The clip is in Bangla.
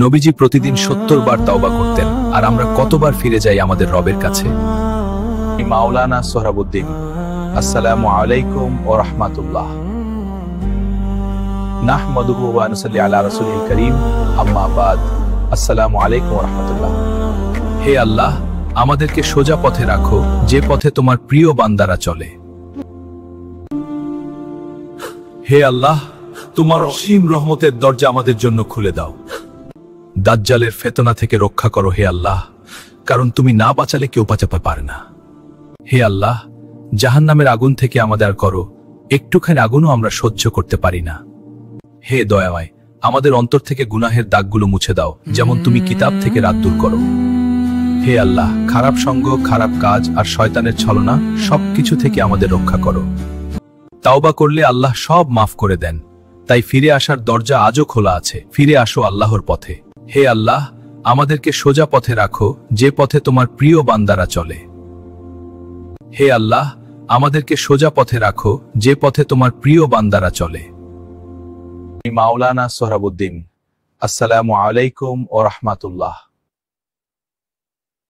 নবীজি প্রতিদিন 70 বার তাওবা করতেন, আর আমরা কতবার ফিরে যাই আমাদের রবের কাছে। মাওলানা সোহরাবুদ্দিন, আসসালামু আলাইকুম ওয়া রাহমাতুল্লাহ। নাহমাদুহু ওয়া নুসাল্লি আলা রাসূলিল কারীম, আম্মা বাদ। আসসালামু আলাইকুম ওয়া রাহমাতুল্লাহ। হে আল্লাহ, আমাদেরকে সোজা পথে রাখো, যে পথে তোমার প্রিয় বান্দারা চলে। হে আল্লাহ, তোমার অসীম রহমতের দরজা আমাদের জন্য খুলে দাও। দাজ্জালের ফেতনা থেকে রক্ষা করো হে আল্লাহ, কারণ তুমি না বাঁচালে কেউ বাঁচাতে পারে না। হে আল্লাহ, জাহান্নামের আগুন থেকে আমাদের করো, একটুখানি আগুনও আমরা সহ্য করতে পারি না। হে দয়াময়, আমাদের অন্তর থেকে গুনাহের দাগগুলো মুছে দাও, যেমন তুমি কিতাব থেকে রাত দূর করো। হে আল্লাহ, খারাপ সঙ্গ, খারাপ কাজ আর শয়তানের ছলনা সবকিছু থেকে আমাদের রক্ষা করো। তাওবা করলে আল্লাহ সব মাফ করে দেন, তাই ফিরে আসার দরজা আজও খোলা আছে। ফিরে আসো আল্লাহর পথে। হে আল্লাহ, আমাদেরকে সোজা পথে রাখো, যে পথে তোমার প্রিয় বান্দারা চলে। হে আল্লাহ, আমাদেরকে সোজা পথে রাখো, যে পথে তোমার প্রিয় বান্দারা চলে। মাওলানা সোহরাবুদ্দিন, আসসালামু আলাইকুম ওয়া রাহমাতুল্লাহ।